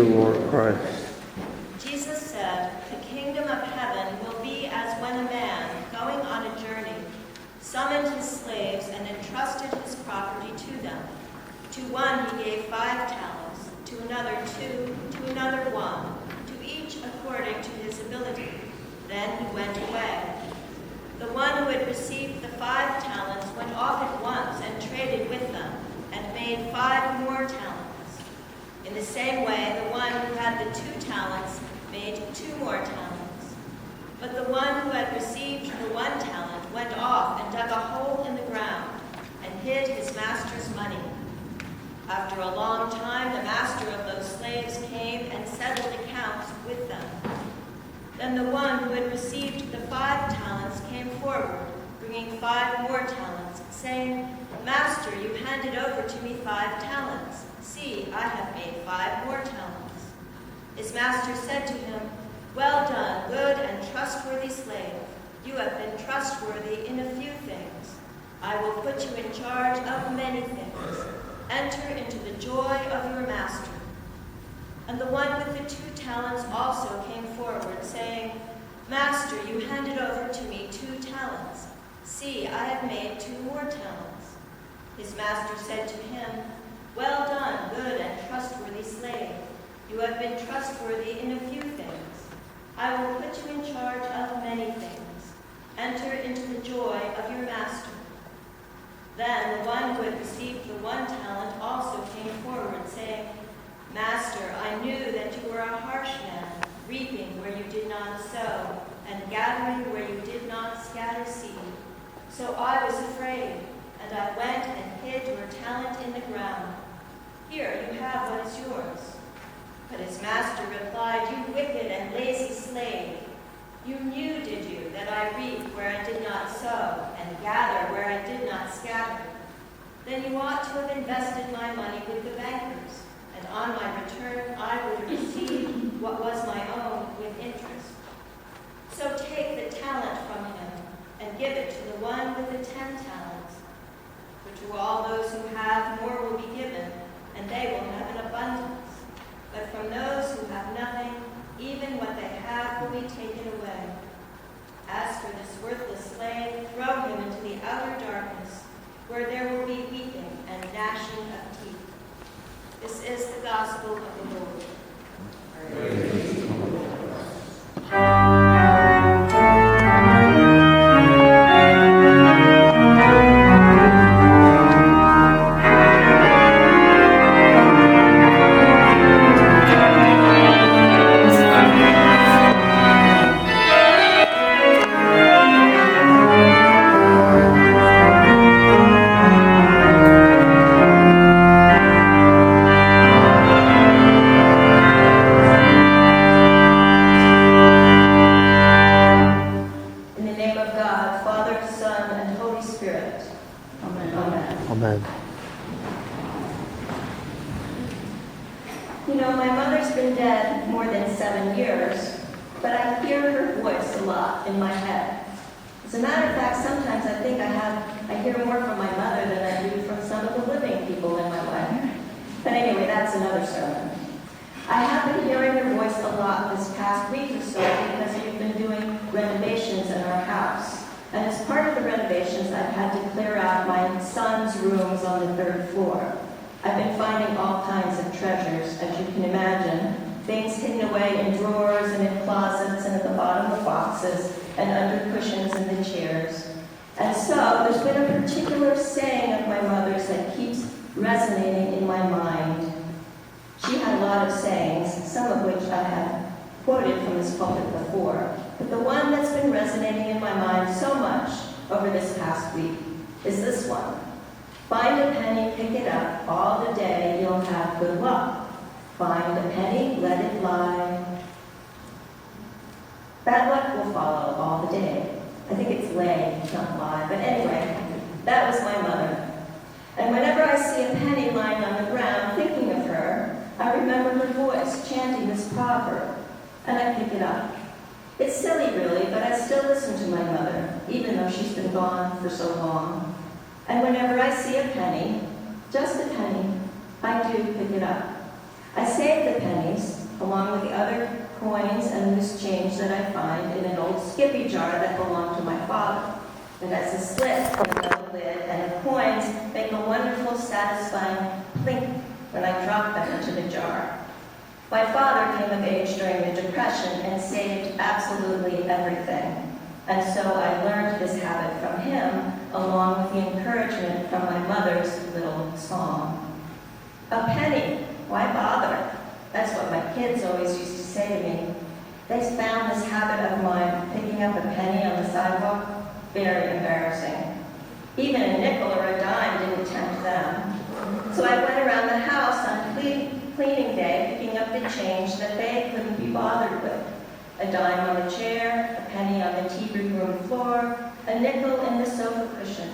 you, Lord Christ. Jesus said, "The kingdom of heaven will be as when a man, going on a journey, summoned his slaves and entrusted his property to them. To one he gave 5 talents, to another 2, to another 1, to each according to his ability. Then he went away. The one who had received the 5 talents went off at once and traded with them, and made 5 more talents. In the same way, the one who had the 2 talents made 2 more talents. But the one who had received the 1 talent went off and dug a hole in the ground and hid his master's money. After a long time, the master of those slaves came and settled accounts with them. Then the one who had received the 5 talents came forward, bringing 5 more talents, saying, 'Master, you handed over to me 5 talents. See, I have made 5 more talents.' His master said to him, 'Well done, good and trustworthy slave. You have been trustworthy in a few things. I will put you in charge of many things. Enter into the joy of your master.' And the one with the 2 talents also came forward, saying, 'Master, you handed over to me 2 talents. See, I have made 2 more talents.' His master said to him, 'Well done, good and trustworthy slave. You have been trustworthy in a few things. I will put you in charge of many things. Enter into the joy of your master.' Then the one who had received the 1 talent also came forward, saying, 'Master, I knew that you were a harsh man, reaping where you did not sow, and gathering where you did not scatter seed. So I was afraid, and I went and hid your talent in the ground. Here, you have what is yours.' But his master replied, 'You wicked and lazy slave. You knew, did you, that I reap where I did not sow, and gather where I did not scatter? Then you ought to have invested my money with the bankers, and on my return I would have received what was my own with interest. So take the talent from him, and give it to the one with the 10 talents. For to all those who have, more will be given, and they will have an abundance. But from those who have nothing, even what they have will be taken away. As for this worthless slave, throw him into the outer darkness, where there will be weeping and gnashing of teeth.'" This is the gospel of the Lord. Praise Amen. You know, my mother's been dead more than 7 years, but I hear her voice a lot in my head. As a matter of fact, sometimes I think I hear more from my mother than I do from some of the living people in my life. But anyway, that's another sermon. I have been hearing her voice a lot this past week or so because we've been doing renovations in our house. And as part of the renovations, I've had to clear out my son's rooms on the 3rd floor. I've been finding all kinds of treasures, as you can imagine. Things hidden away in drawers and in closets and at the bottom of boxes and under cushions in the chairs. And so there's been a particular saying of my mother's that keeps resonating in my mind. She had a lot of sayings, some of which I have quoted from this pulpit before. But the one that's been resonating in my mind so much over this past week is this one. Find a penny, pick it up, all the day you'll have good luck. Find a penny, let it lie. Bad luck will follow all the day. I think it's lay, not lie. But anyway, that was my mother. And whenever I see a penny lying on the ground thinking of her, I remember her voice chanting this proverb, and I pick it up. It's silly, really, but I still listen to my mother, even though she's been gone for so long. And whenever I see a penny, just a penny, I do pick it up. I save the pennies, along with the other coins and loose change that I find, in an old skippy jar that belonged to my father. It has a slit in the metal lid, and the coins make a wonderful, satisfying plink when I drop them into the jar. My father came of age during the Depression and saved absolutely everything. And so I learned this habit from him, along with the encouragement from my mother's little song. A penny, why bother? That's what my kids always used to say to me. They found this habit of mine, picking up a penny on the sidewalk, very embarrassing. Even a nickel or a dime didn't tempt them. So I went around the house on cleaning day, picking up the change that they couldn't be bothered with. A dime on the chair, a penny on the tea room floor, a nickel in the sofa cushion.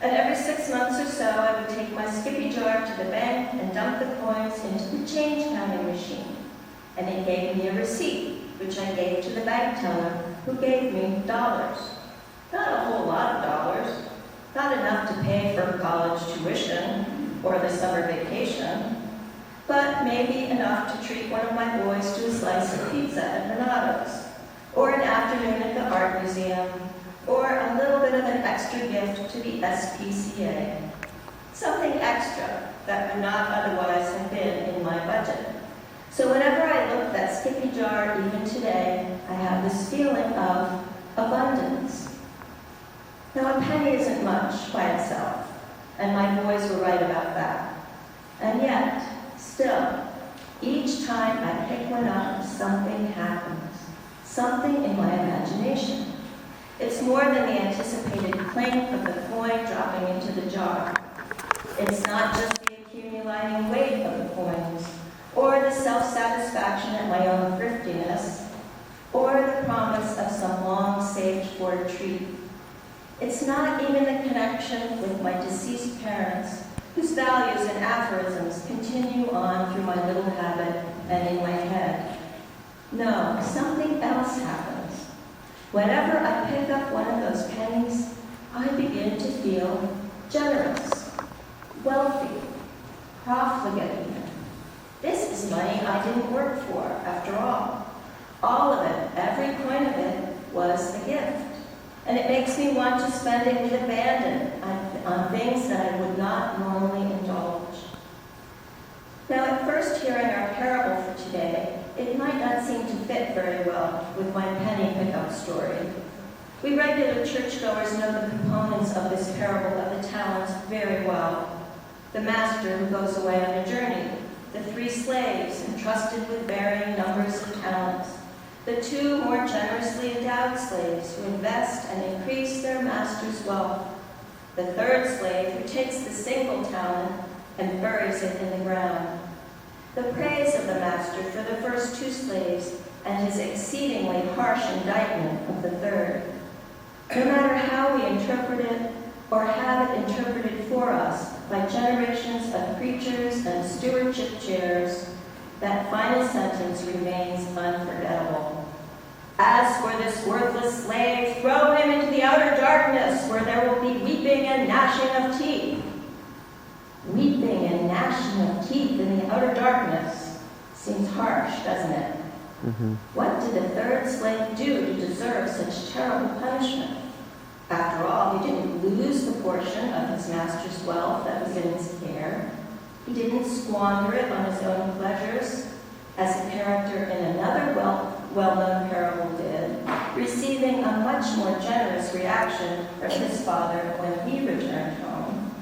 And every 6 months or so, I would take my skippy jar to the bank and dump the coins into the change counting machine. And it gave me a receipt, which I gave to the bank teller, who gave me dollars. Not a whole lot of dollars. Not enough to pay for college tuition or the summer vacation, but maybe enough to treat one of my boys to a slice of pizza at Donato's, or an afternoon at the art museum, or a little bit of an extra gift to the SPCA. Something extra that would not otherwise have been in my budget. So whenever I look at that skippy jar, even today, I have this feeling of abundance. Now, a penny isn't much by itself, and my boys were right about that. And yet, still, each time I pick one up, something happens. Something in my imagination. It's more than the anticipated clink of the coin dropping into the jar. It's not just the accumulating weight of the coins, or the self-satisfaction at my own thriftiness, or the promise of some long-saved-for treat. It's not even the connection with my deceased parents, whose values and aphorisms continue on through my little habit and in my head. No, something else happens. Whenever I pick up one of those pennies, I begin to feel generous, wealthy, profligate even. This is money I didn't work for, after all. All of it, every coin of it, was a gift. And it makes me want to spend it with abandon on things that I would not normally indulge. Now, at first hearing our parable for today, it might not seem to fit very well with my penny pickup story. We regular churchgoers know the components of this parable of the talents very well. The master who goes away on a journey, the 3 slaves entrusted with varying numbers of talents, the 2 more generously endowed slaves who invest and increase their master's wealth, the 3rd slave who takes the single talent and buries it in the ground, the praise of the master for the first 2 slaves and his exceedingly harsh indictment of the 3rd. No matter how we interpret it or have it interpreted for us by generations of preachers and stewardship chairs, that final sentence remains unforgettable. As for this worthless slave, throw him into the outer darkness, where there will be weeping and gnashing of teeth. Weeping and gnashing of teeth in the outer darkness seems harsh, doesn't it? Mm-hmm. What did the 3rd slave do to deserve such terrible punishment? After all, he didn't lose the portion of his master's wealth that was in his care. He didn't squander it on his own pleasures, as a character in another well-known parable did, receiving a much more generous reaction from his father when he returned home.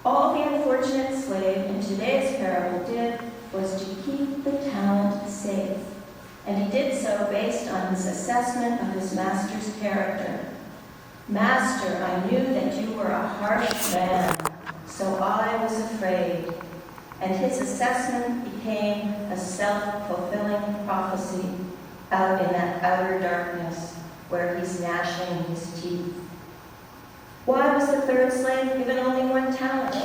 All the unfortunate slave in today's parable did was to keep the talent safe, and he did so based on his assessment of his master's character. Master, I knew that you were a harsh man, so I was afraid. And his assessment became a self-fulfilling prophecy out in that outer darkness where he's gnashing his teeth. Why was the 3rd slave given only 1 talent?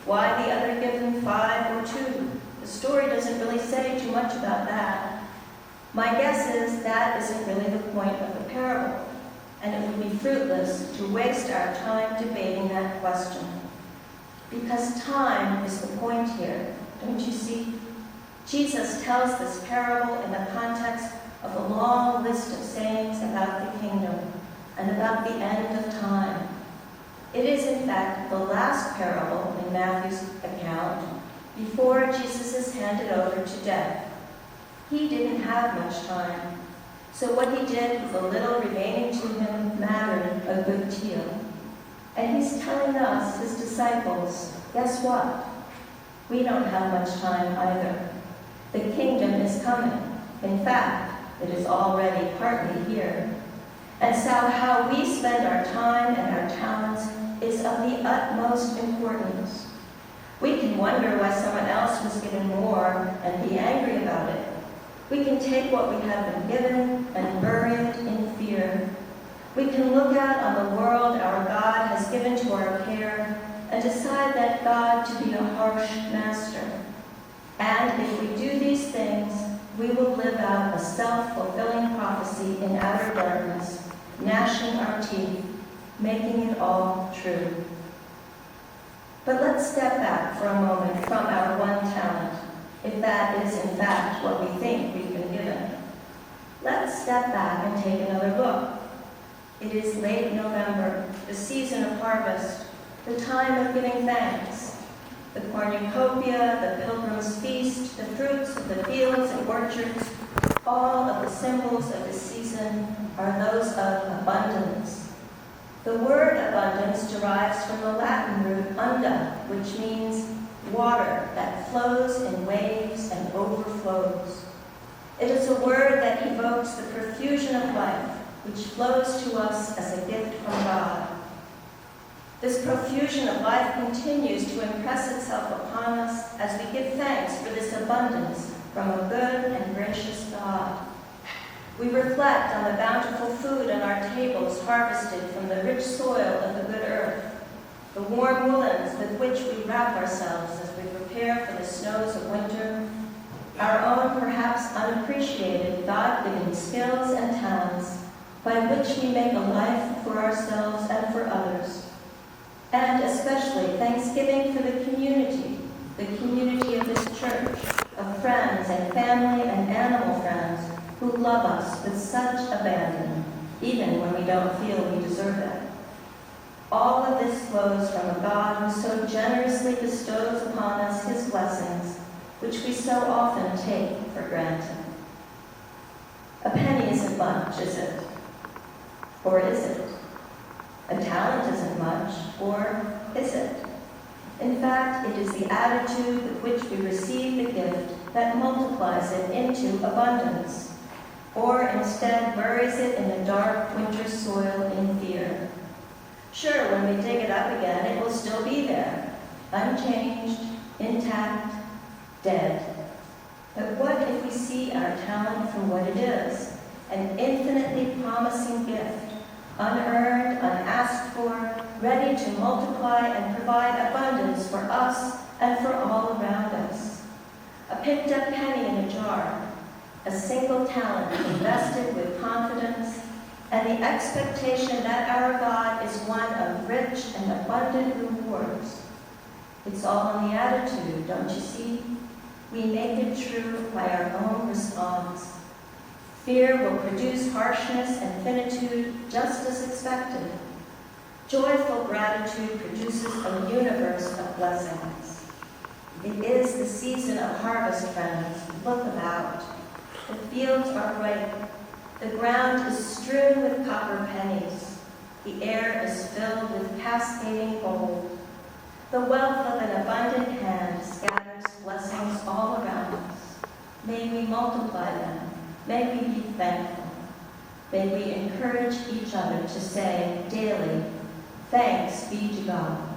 Why the other given 5 or 2? The story doesn't really say too much about that. My guess is that isn't really the point of the parable, and it would be fruitless to waste our time debating that question. Because time is the point here, don't you see? Jesus tells this parable in the context of a long list of sayings about the kingdom and about the end of time. It is, in fact, the last parable in Matthew's account before Jesus is handed over to death. He didn't have much time, so what he did with the little remaining to him mattered a good deal. And he's telling us, his disciples, guess what? We don't have much time either. The kingdom is coming. In fact, it is already partly here. And so how we spend our time and our talents is of the utmost importance. We can wonder why someone else was given more and be angry about it. We can take what we have been given and bury it in fear. We can look out on the world our God has given to our care and decide that God to be a harsh master. And if we do these things, we will live out a self-fulfilling prophecy in outer darkness, gnashing our teeth, making it all true. But let's step back for a moment from our one talent, if that is in fact what we think we've been given. Let's step back and take another look. It is late November, the season of harvest, the time of giving thanks. The cornucopia, the pilgrim's feast, the fruits of the fields and orchards, all of the symbols of the season are those of abundance. The word abundance derives from the Latin root unda, which means water that flows in waves and overflows. It is a word that evokes the profusion of life, which flows to us as a gift from God. This profusion of life continues to impress itself upon us as we give thanks for this abundance from a good and gracious God. We reflect on the bountiful food on our tables harvested from the rich soil of the good earth, the warm woolens with which we wrap ourselves as we prepare for the snows of winter, our own perhaps unappreciated God-given skills and talents by which we make a life for ourselves and for others, and especially thanksgiving for the community of this church, of friends and family and animal friends who love us with such abandon, even when we don't feel we deserve it. All of this flows from a God who so generously bestows upon us his blessings, which we so often take for granted. A penny isn't much, is it? Or is it? A talent isn't much, or is it? In fact, it is the attitude with which we receive the gift that multiplies it into abundance, or instead buries it in the dark winter soil in fear. Sure, when we dig it up again, it will still be there, unchanged, intact, dead. But what if we see our talent for what it is, an infinitely promising gift, unearned, unasked for, ready to multiply and provide abundance for us and for all around us? A picked-up penny in a jar, a single talent invested with confidence, and the expectation that our God is one of rich and abundant rewards. It's all in the attitude, don't you see? We make it true by our own response. Fear will produce harshness and finitude just as expected. Joyful gratitude produces a universe of blessings. It is the season of harvest, friends. Look about. The fields are ripe. The ground is strewn with copper pennies. The air is filled with cascading gold. The wealth of an abundant hand scatters blessings all around us. May we multiply them. May we be thankful. May we encourage each other to say daily, thanks be to God.